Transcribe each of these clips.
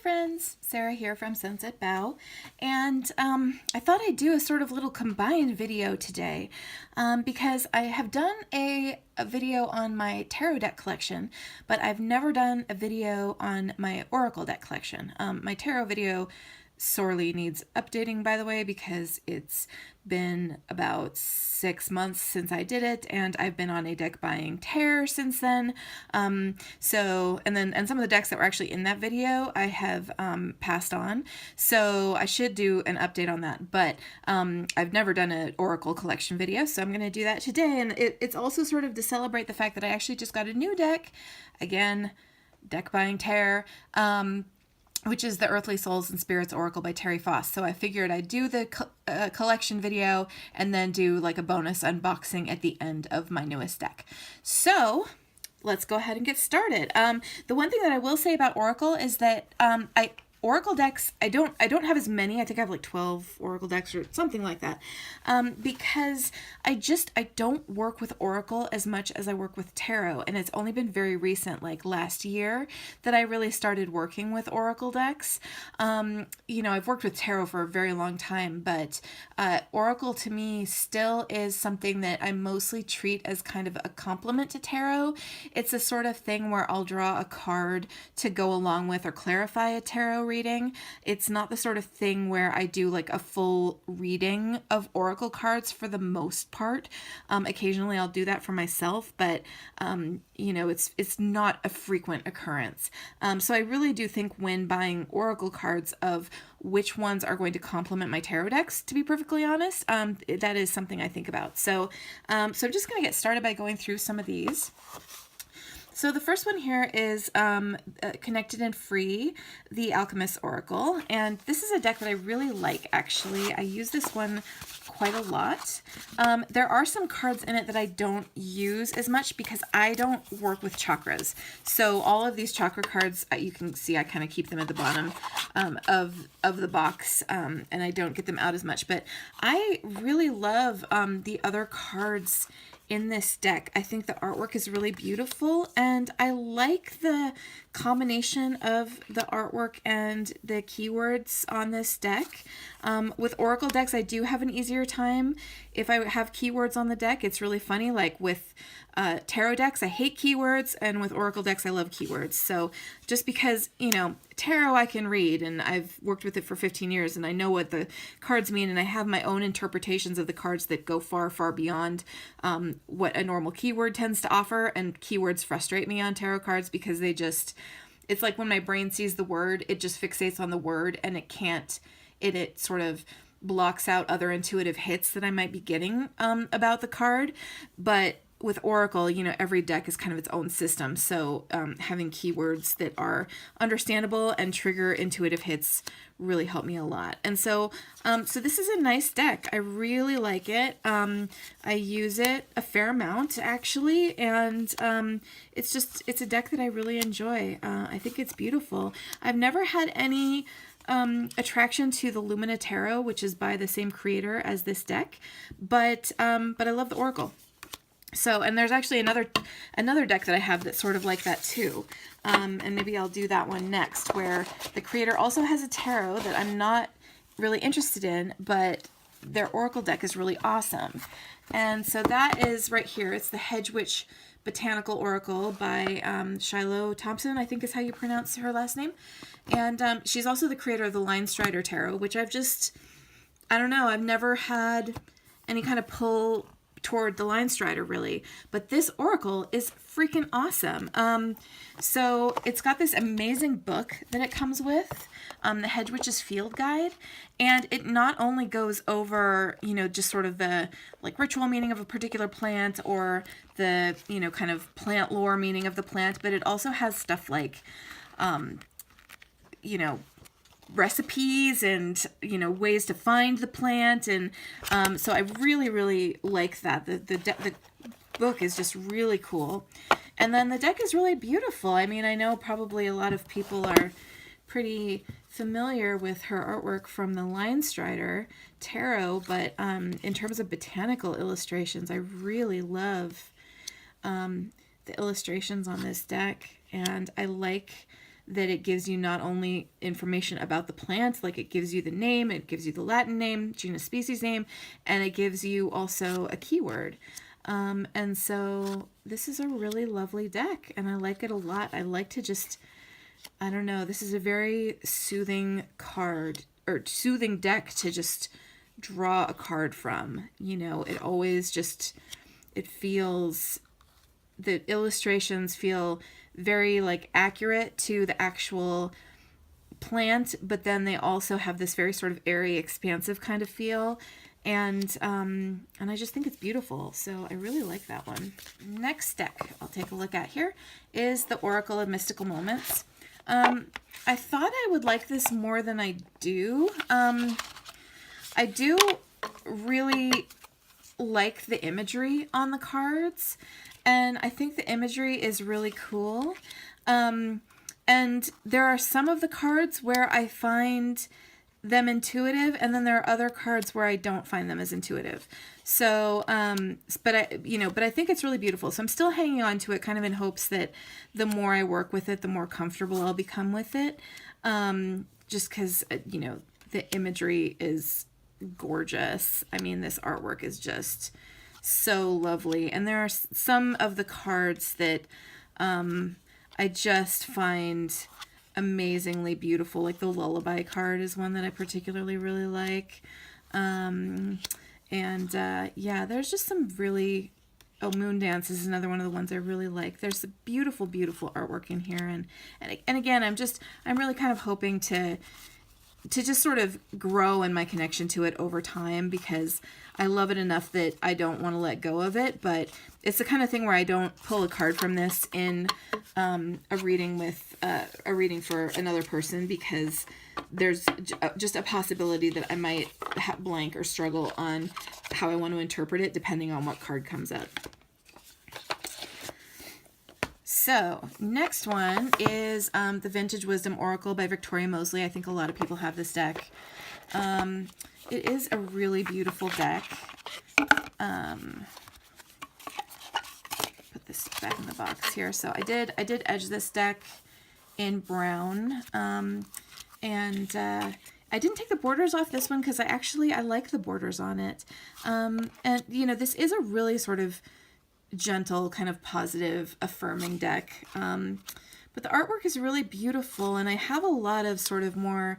friends, Sarah here from Sunset Bow, and I thought I'd do a sort of little combined video today because I have done a video on my tarot deck collection, but I've never done a video on my Oracle deck collection. My tarot video sorely needs updating, by the way, because it's been about 6 months since I did it, and I've been on a deck buying tear since then. And some of the decks that were actually in that video I have passed on, so I should do an update on that. But I've never done an Oracle collection video, so I'm going to do that today. And it's also sort of to celebrate the fact that I actually just got a new deck, again, deck buying tear. Which is the Earthly Souls and Spirits Oracle by Terry Foss. So I figured I'd do the collection video and then do like a bonus unboxing at the end of my newest deck. So let's go ahead and get started. The one thing that I will say about Oracle is that Oracle decks, I don't have as many. I think I have like 12 Oracle decks or something like that. Because I don't work with Oracle as much as I work with tarot. And it's only been very recent, like last year, that I really started working with Oracle decks. I've worked with tarot for a very long time, but Oracle to me still is something that I mostly treat as kind of a complement to tarot. It's a sort of thing where I'll draw a card to go along with or clarify a tarot reading. It's not the sort of thing where I do like a full reading of Oracle cards for the most part. Occasionally I'll do that for myself, but it's not a frequent occurrence. So I really do think when buying Oracle cards of which ones are going to complement my tarot decks, to be perfectly honest, that is something I think about. So I'm just going to get started by going through some of these. So the first one here is Connected and Free, the Alchemist Oracle. And this is a deck that I really like, actually. I use this one quite a lot. There are some cards in it that I don't use as much because I don't work with chakras. So all of these chakra cards, you can see I kind of keep them at the bottom of the box, and I don't get them out as much. But I really love the other cards in this deck. I think the artwork is really beautiful, and I like the combination of the artwork and the keywords on this deck. With Oracle decks, I do have an easier time if I have keywords on the deck. It's really funny, like with tarot decks, I hate keywords, and with Oracle decks, I love keywords. So just because, tarot I can read, and I've worked with it for 15 years, and I know what the cards mean, and I have my own interpretations of the cards that go far, far beyond what a normal keyword tends to offer, and keywords frustrate me on tarot cards because it's like when my brain sees the word, it just fixates on the word, and it sort of blocks out other intuitive hits that I might be getting about the card. But with Oracle, every deck is kind of its own system. So having keywords that are understandable and trigger intuitive hits really help me a lot. And so this is a nice deck. I really like it. I use it a fair amount, actually. And it's a deck that I really enjoy. I think it's beautiful. I've never had any attraction to the Lumina Tarot, which is by the same creator as this deck, but I love the Oracle. So, and there's actually another deck that I have that's sort of like that too. And maybe I'll do that one next, where the creator also has a tarot that I'm not really interested in, but their Oracle deck is really awesome. And so that is right here. It's the Hedge Witch Botanical Oracle by Shiloh Thompson, I think is how you pronounce her last name. And she's also the creator of the Line Strider Tarot, which I don't know, I've never had any kind of pull toward the Line Strider, really. But this Oracle is freaking awesome. So it's got this amazing book that it comes with, the Hedge Witch's Field Guide. And it not only goes over, just sort of the like ritual meaning of a particular plant or the, kind of plant lore meaning of the plant, but it also has stuff like, recipes and ways to find the plant, and so I really, really like that. The book is just really cool, and then the deck is really beautiful. I mean, I know probably a lot of people are pretty familiar with her artwork from the Line Strider Tarot, but in terms of botanical illustrations, I really love the illustrations on this deck, and I like that it gives you not only information about the plant, like it gives you the name, it gives you the Latin name, genus, species name, and it gives you also a keyword. And so this is a really lovely deck, and I like it a lot. I like to just, I don't know, this is a very soothing card, or soothing deck to just draw a card from. You know, it always just, it feels, the illustrations feel very like accurate to the actual plant, but then they also have this very sort of airy, expansive kind of feel. And I just think it's beautiful. So I really like that one. Next deck I'll take a look at here is the Oracle of Mystical Moments. I thought I would like this more than I do. I do really like the imagery on the cards, and I think the imagery is really cool. And there are some of the cards where I find them intuitive, and then there are other cards where I don't find them as intuitive. So, but I think it's really beautiful. So I'm still hanging on to it, kind of in hopes that the more I work with it, the more comfortable I'll become with it. Just because, the imagery is gorgeous. I mean, this artwork is just so lovely. And there are some of the cards that I just find amazingly beautiful. Like the Lullaby card is one that I particularly really like. There's just some really, Moon Dance is another one of the ones I really like. There's a beautiful, beautiful artwork in here. And again, I'm really kind of hoping to just sort of grow in my connection to it over time, because I love it enough that I don't want to let go of it. But it's the kind of thing where I don't pull a card from this in a reading for another person, because there's just a possibility that I might blank or struggle on how I want to interpret it depending on what card comes up. So next one is the Vintage Wisdom Oracle by Victoria Mosley. I think a lot of people have this deck. It is a really beautiful deck. Put this back in the box here. So I did edge this deck in brown, and I didn't take the borders off this one because I like the borders on it. And this is a really sort of gentle, kind of positive, affirming deck. But the artwork is really beautiful, and I have a lot of sort of more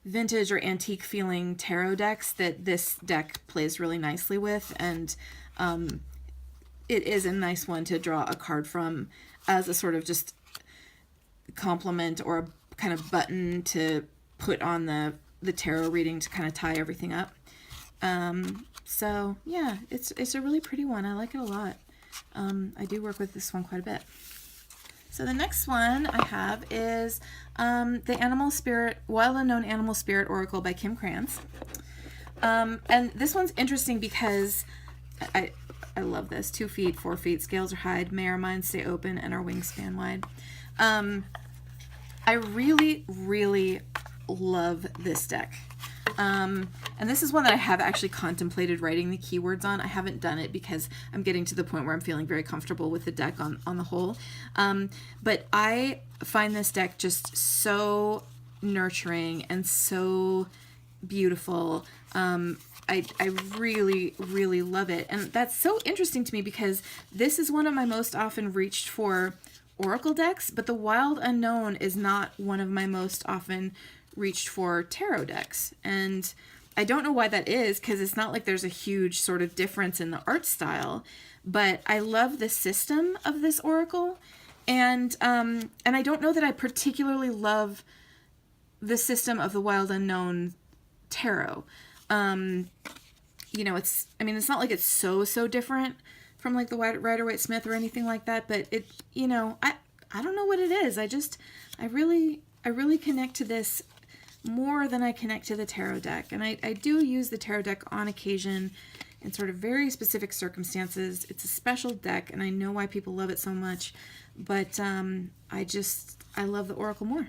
vintage or antique feeling tarot decks that this deck plays really nicely with, and it is a nice one to draw a card from as a sort of just complement or a kind of button to put on the tarot reading to kind of tie everything up. So yeah, it's a really pretty one. I like it a lot. I do work with this one quite a bit. So the next one I have is the Wild Unknown Animal Spirit Oracle by Kim Krantz. And this one's interesting because I love this. 2 feet, 4 feet, scales are hide, may our minds stay open and our wings span wide. I really, really love this deck. And this is one that I have actually contemplated writing the keywords on. I haven't done it because I'm getting to the point where I'm feeling very comfortable with the deck on the whole. But I find this deck just so nurturing and so beautiful. I really, really love it. And that's so interesting to me because this is one of my most often reached for Oracle decks, but the Wild Unknown is not one of my most often reached for tarot decks. And I don't know why that is, because it's not like there's a huge sort of difference in the art style, but I love the system of this Oracle. And I don't know that I particularly love the system of the Wild Unknown tarot. It's not like it's so different from like the Rider-Waite-Smith or anything like that, but it, I don't know what it is. I really connect to this more than I connect to the tarot deck. And I do use the tarot deck on occasion in sort of very specific circumstances. It's a special deck, and I know why people love it so much, but I love the Oracle more.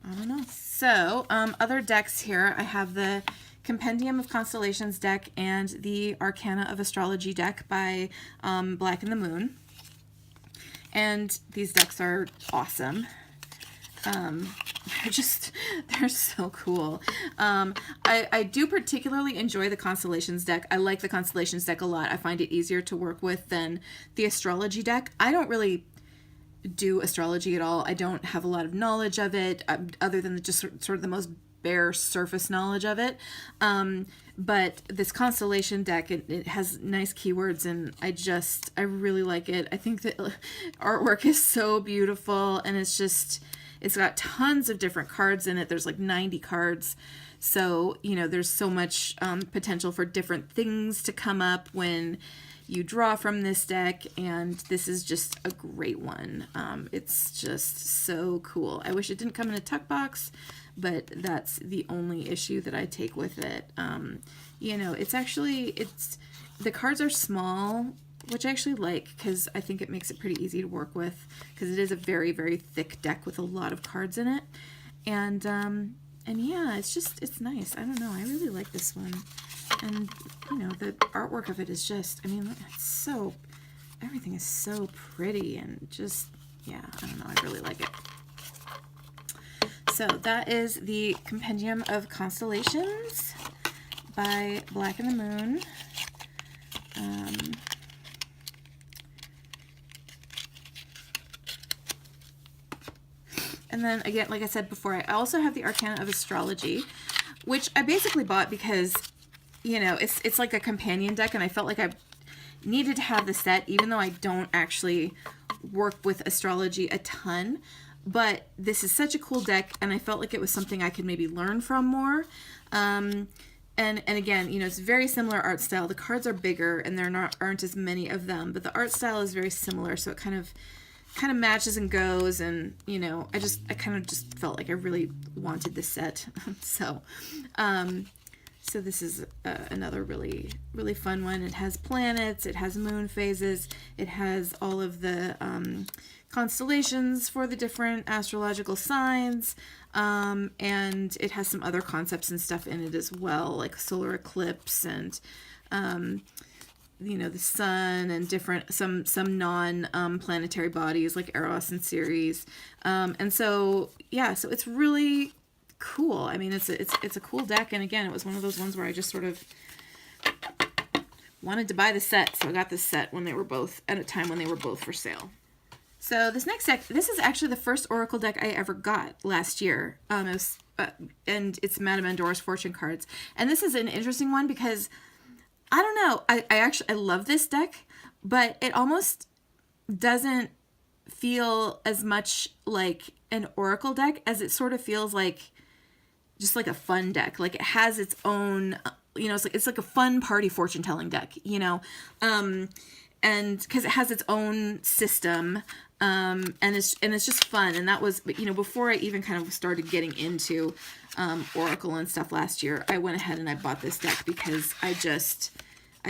I don't know. So, other decks here, I have the Compendium of Constellations deck and the Arcana of Astrology deck by Black and the Moon. And these decks are awesome. they're so cool. I do particularly enjoy the Constellations deck. I like the Constellations deck a lot. I find it easier to work with than the Astrology deck. I don't really do astrology at all. I don't have a lot of knowledge of it, other than just sort of the most bare surface knowledge of it. But this Constellation deck, it has nice keywords, and I really like it. I think the artwork is so beautiful, and it's got tons of different cards in it. There's like 90 cards. So, there's so much potential for different things to come up when you draw from this deck, and this is just a great one. It's just so cool. I wish it didn't come in a tuck box, but that's the only issue that I take with it. The cards are small, which I actually like, because I think it makes it pretty easy to work with, because it is a very, very thick deck with a lot of cards in it. And yeah, it's nice. I don't know. I really like this one. And, the artwork of it is just, everything is so pretty, and just, yeah, I don't know. I really like it. So that is the Compendium of Constellations by Black and the Moon. And then again, like I said before, I also have the Arctan of Astrology, which I basically bought because, it's like a companion deck, and I felt like I needed to have the set, even though I don't actually work with astrology a ton. But this is such a cool deck, and I felt like it was something I could maybe learn from more. And again, it's very similar art style. The cards are bigger, and there aren't as many of them, but the art style is very similar, so it kind of matches and goes. And I kind of just felt like I really wanted this set. So this is another really, really fun one. It has planets, it has moon phases, it has all of the constellations for the different astrological signs, and it has some other concepts and stuff in it as well, like solar eclipse and the sun, and different some non-planetary bodies like Eros and Ceres, and so yeah, so it's really cool. It's a cool deck, and again, it was one of those ones where I just sort of wanted to buy the set, so I got this set when they were both at a time when they were both for sale. So this next deck, this is actually the first Oracle deck I ever got last year. And it's Madame and Doris fortune cards, and this is an interesting one because I don't know. I love this deck, but it almost doesn't feel as much like an Oracle deck as it sort of feels like just like a fun deck. Like it has its own, it's like a fun party fortune telling deck, and because it has its own system, and it's just fun. And that was, before I even kind of started getting into Oracle and stuff last year, I went ahead and I bought this deck because I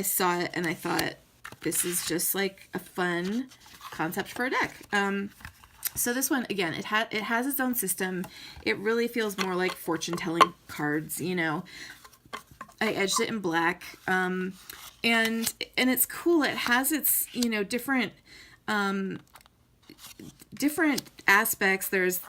saw it and I thought, this is just like a fun concept for a deck. So this one, again, it has its own system. It really feels more like fortune telling cards, I edged it in black, and it's cool. It has its different aspects. There's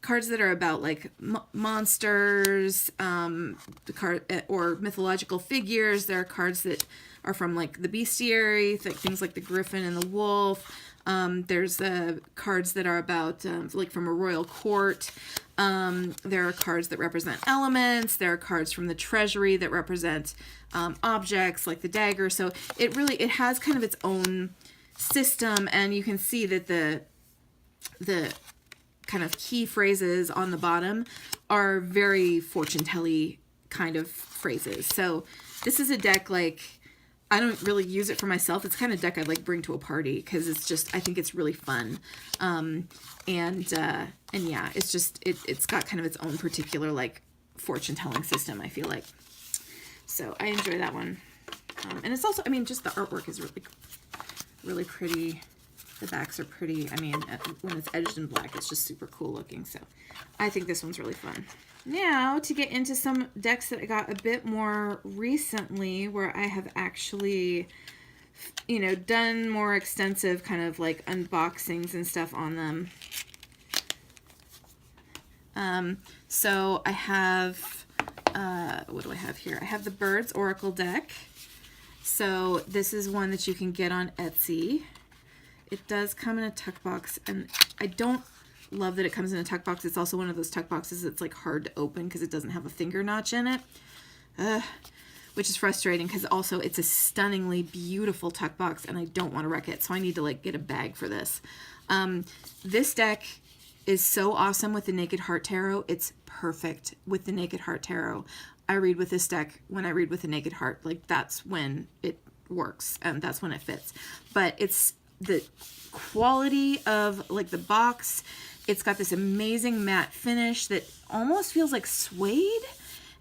cards that are about like monsters, or mythological figures. There are cards that are from like the bestiary, things like the griffin and the wolf. There's cards that are about like from a royal court. There are cards that represent elements. There are cards from the treasury that represent objects like the dagger. So it has kind of its own system, and you can see that the kind of key phrases on the bottom are very fortune-telly kind of phrases. So this is a deck, like, I don't really use it for myself. It's kind of deck I'd like bring to a party because I think it's really fun. And yeah, it's got kind of its own particular like fortune telling system, I feel like. So I enjoy that one. And it's also, just the artwork is really, really pretty. The backs are pretty. When it's edged in black, it's just super cool looking. So I think this one's really fun. Now to get into some decks that I got a bit more recently, where I have actually, done more extensive kind of like unboxings and stuff on them. So I have, what do I have here? I have the Birds Oracle deck. So this is one that you can get on Etsy. It does come in a tuck box, and I don't love that it comes in a tuck box. It's also one of those tuck boxes that's like hard to open because it doesn't have a finger notch in it, which is frustrating because also it's a stunningly beautiful tuck box and I don't want to wreck it. So I need to like get a bag for this. This deck is so awesome with the Naked Heart Tarot. It's perfect with the Naked Heart Tarot. I read with this deck when I read with the Naked Heart. Like that's when it works and that's when it fits. But it's the quality of like the box. It's got this amazing matte finish that almost feels like suede,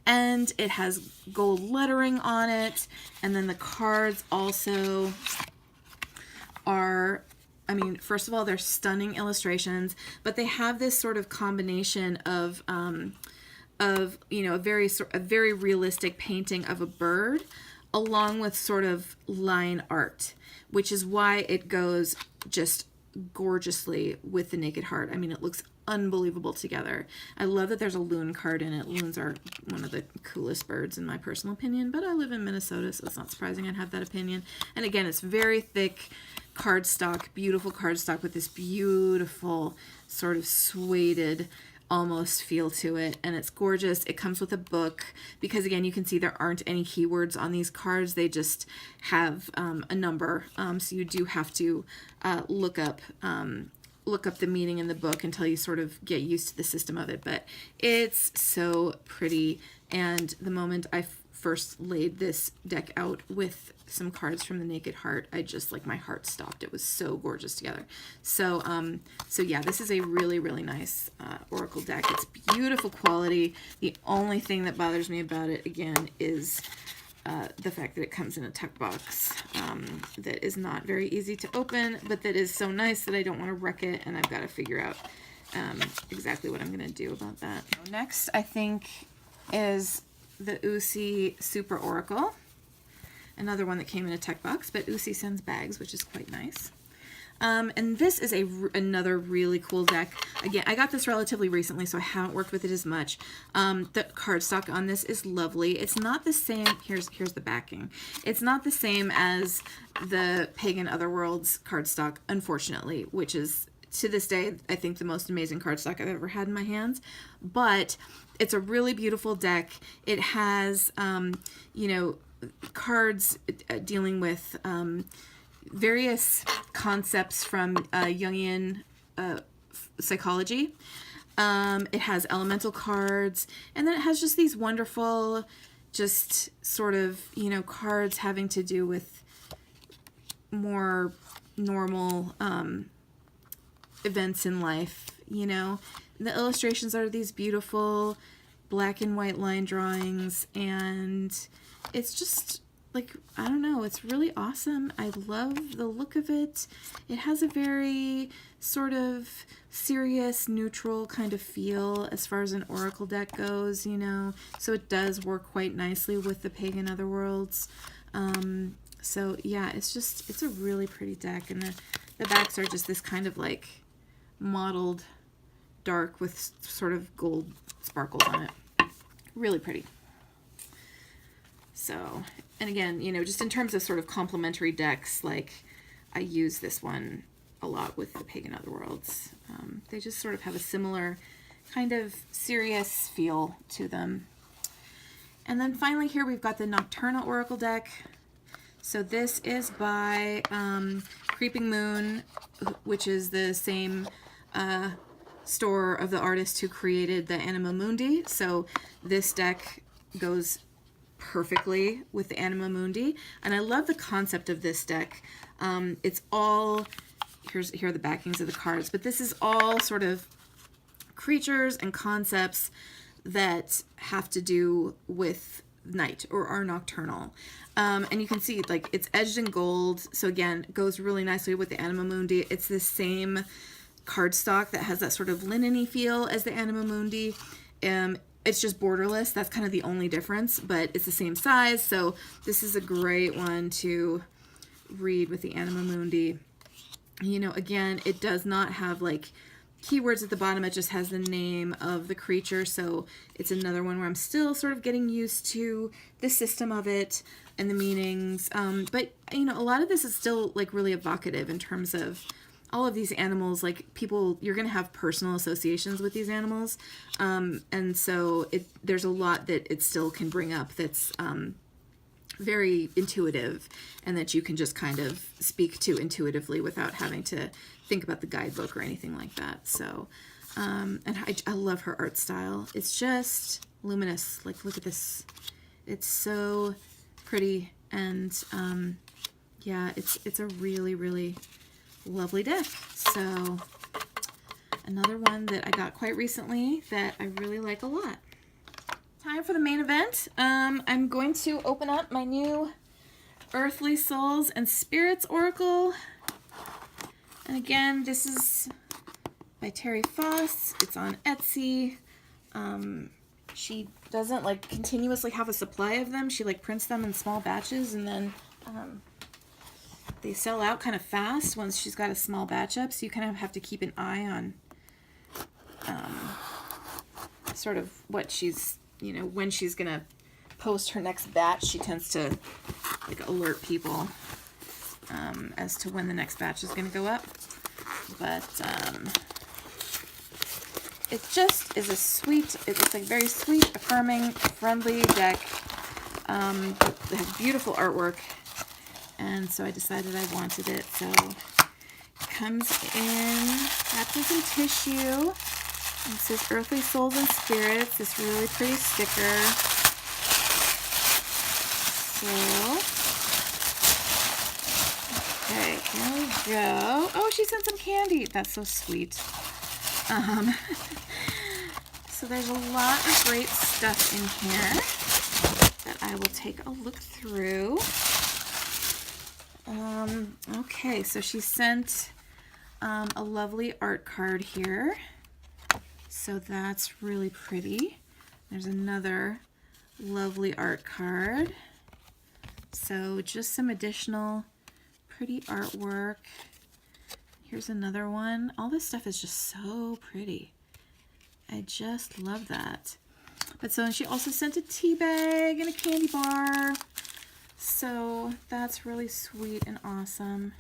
and it has gold lettering on it. And then the cards also are, I mean, first of all, they're stunning illustrations, but they have this sort of combination of you know, a very realistic painting of a bird along with sort of line art, which is why it goes just gorgeously with the Naked Heart. I mean, it looks unbelievable together. I love that there's a loon card in it. Loons are one of the coolest birds in my personal opinion, but I live in Minnesota, so it's not surprising I'd have that opinion. And again, it's very thick cardstock, beautiful cardstock with this beautiful sort of suede almost feel to it, and it's gorgeous. It comes with a book because again, you can see there aren't any keywords on these cards. They just have a number, so you do have to look up the meaning in the book until you sort of get used to the system of it. But it's so pretty, and the moment I first laid this deck out with some cards from the Naked Heart, I just, like, my heart stopped. It was so gorgeous together. So so yeah, this is a really, really nice Oracle deck. It's beautiful quality. The only thing that bothers me about it, again, is the fact that it comes in a tuck box that is not very easy to open, but that is so nice that I don't want to wreck it, and I've got to figure out exactly what I'm going to do about that. Next, I think, is the Aussie Super Oracle. Another one that came in a tech box, but Aussie sends bags, which is quite nice. And this is another really cool deck. Again, I got this relatively recently, so I haven't worked with it as much. The cardstock on this is lovely. It's not the same. Here's the backing. It's not the same as the Pagan Otherworlds cardstock, unfortunately, which is, to this day, I think the most amazing cardstock I've ever had in my hands. But it's a really beautiful deck. It has, you know, cards dealing with various concepts from Jungian psychology. It has elemental cards, and then it has just these wonderful, just sort of, you know, cards having to do with more normal events in life, you know. The illustrations are these beautiful black and white line drawings, and it's just, like, I don't know, it's really awesome. I love the look of it. It has a very sort of serious, neutral kind of feel as far as an oracle deck goes, you know, so it does work quite nicely with the Pagan Otherworlds. So yeah, it's a really pretty deck, and the backs are just this kind of like mottled dark with sort of gold sparkles on it. Really pretty. So, and again, you know, just in terms of sort of complementary decks, like, I use this one a lot with the Pagan Otherworlds. They just sort of have a similar kind of serious feel to them. And then finally here we've got the Nocturnal Oracle deck. So this is by Creeping Moon, which is the same store of the artist who created the Anima Mundi. So this deck goes perfectly with the Anima Mundi, and I love the concept of this deck. It's all, here are the backings of the cards, but this is all sort of creatures and concepts that have to do with night or are nocturnal. And you can see, like, it's edged in gold, so again, it goes really nicely with the Anima Mundi. It's the same cardstock that has that sort of linen-y feel as the Anima Mundi. It's just borderless. That's kind of the only difference, but it's the same size, so this is a great one to read with the Anima Mundi. You know, again, it does not have, like, keywords at the bottom, it just has the name of the creature. So it's another one where I'm still sort of getting used to the system of it and the meanings. But, you know, a lot of this is still like really evocative in terms of all of these animals. Like people, you're going to have personal associations with these animals. And so there's a lot that it still can bring up that's very intuitive and that you can just kind of speak to intuitively without having to think about the guidebook or anything like that. So, and I love her art style. It's just luminous. Like, look at this. It's so pretty. And, yeah, it's a really, really lovely deck. So another one that I got quite recently that I really like a lot. Time for the main event. I'm going to open up my new Earthly Souls and Spirits Oracle. And again, this is by Terry Foss. It's on Etsy. She doesn't like continuously have a supply of them. She like prints them in small batches, and then they sell out kind of fast once she's got a small batch up. So you kind of have to keep an eye on sort of what she's, you know, when she's gonna post her next batch. She tends to like alert people as to when the next batch is gonna go up. But it just is a sweet, it's like very sweet, affirming, friendly deck. It has beautiful artwork, and so I decided I wanted it. So it comes in wrapped in some tissue. It says Earthly Souls and Spirits, this really pretty sticker. So, okay, here we go. Oh, she sent some candy. That's so sweet. So there's a lot of great stuff in here that I will take a look through. Okay, so she sent a lovely art card here. So that's really pretty. There's another lovely art card. So just some additional pretty artwork. Here's another one. All this stuff is just so pretty. I just love that. But so she also sent a tea bag and a candy bar. So that's really sweet and awesome.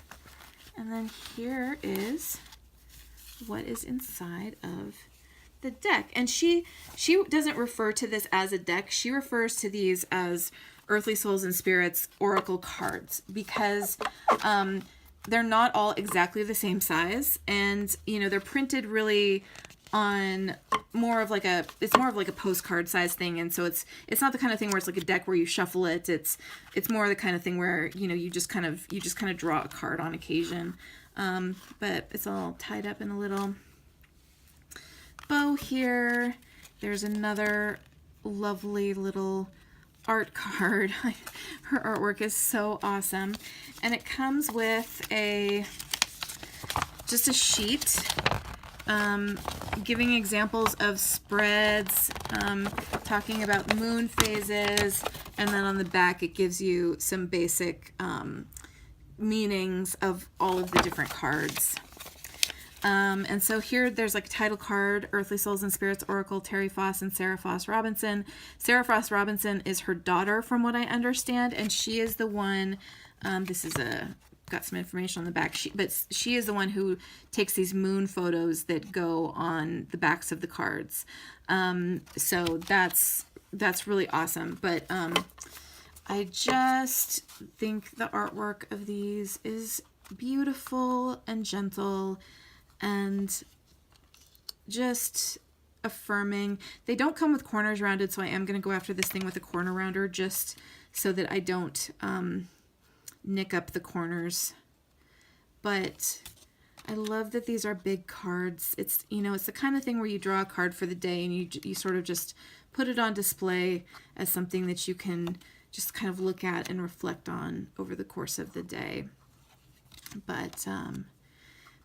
And then here is what is inside of the deck. And she doesn't refer to this as a deck. She refers to these as Earthly Souls and Spirits Oracle cards because they're not all exactly the same size, and you know, they're printed really on more of like a postcard size thing. And so it's not the kind of thing where it's like a deck where you shuffle it. It's more the kind of thing where, you know, you just kind of draw a card on occasion. But it's all tied up in a little bow here. There's another lovely little art card. Her artwork is so awesome. And it comes with just a sheet giving examples of spreads, talking about moon phases, and then on the back it gives you some basic meanings of all of the different cards. And so here there's like a title card, Earthly Souls and Spirits Oracle, Terry Foss and Sarah Foss Robinson. Sarah Foss Robinson is her daughter from what I understand, and she is the one, this is got some information on the back, but she is the one who takes these moon photos that go on the backs of the cards. So that's really awesome. But I just think the artwork of these is beautiful and gentle and just affirming. They don't come with corners rounded, so I am going to go after this thing with a corner rounder just so that I don't nick up the corners. But I love that these are big cards. It's, you know, it's the kind of thing where you draw a card for the day and you sort of just put it on display as something that you can just kind of look at and reflect on over the course of the day. But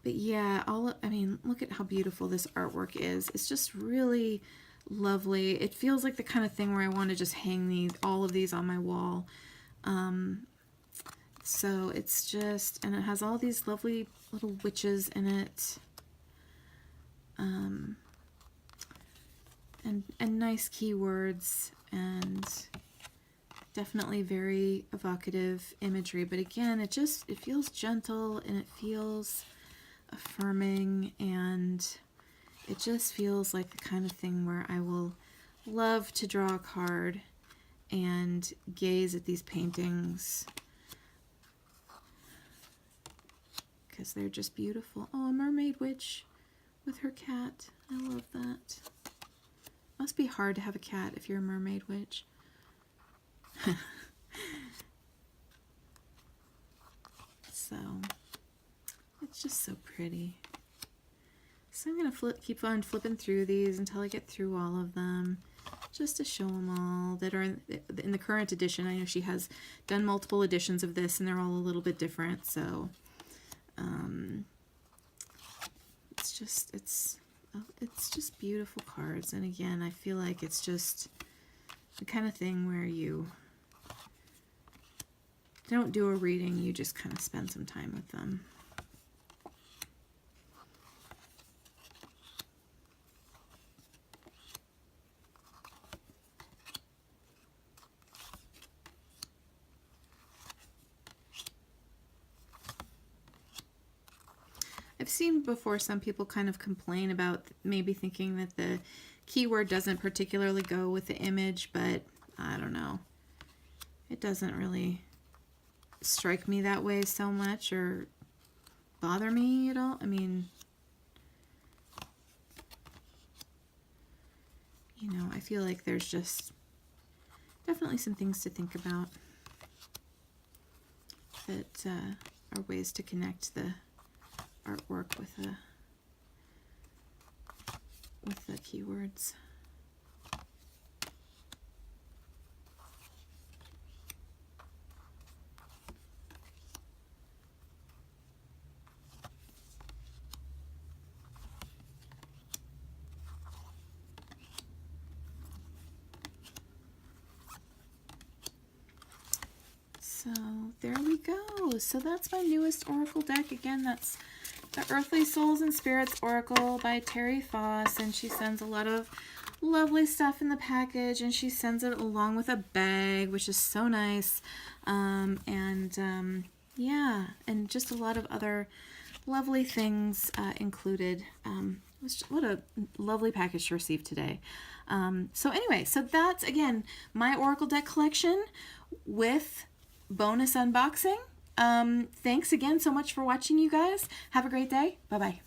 yeah, I mean, look at how beautiful this artwork is. It's just really lovely. It feels like the kind of thing where I want to just hang all of these on my wall. So it's just, and it has all these lovely little witches in it. and nice keywords, and definitely very evocative imagery. But again, it feels gentle, and it feels affirming, and it just feels like the kind of thing where I will love to draw a card and gaze at these paintings because they're just beautiful. Oh, a mermaid witch with her cat. I love that. Must be hard to have a cat if you're a mermaid witch. So, it's just so pretty. So I'm going to keep on flipping through these until I get through all of them, just to show them all that are in the current edition. I know she has done multiple editions of this, and they're all a little bit different, so it's just beautiful cards. And again, I feel like it's just the kind of thing where you don't do a reading, you just kind of spend some time with them. I've seen before some people kind of complain about maybe thinking that the keyword doesn't particularly go with the image, but I don't know. It doesn't really strike me that way so much or bother me at all. I mean, you know, I feel like there's just definitely some things to think about that are ways to connect the artwork with the keywords. So there we go. So that's my newest Oracle deck. Again, that's the Earthly Souls and Spirits Oracle by Terry Foss, and she sends a lot of lovely stuff in the package, and she sends it along with a bag, which is so nice. Yeah, and just a lot of other lovely things included. What a lovely package to receive today. So anyway, so that's, again, my Oracle deck collection with bonus unboxing. Thanks again so much for watching, you guys. Have a great day. Bye-bye.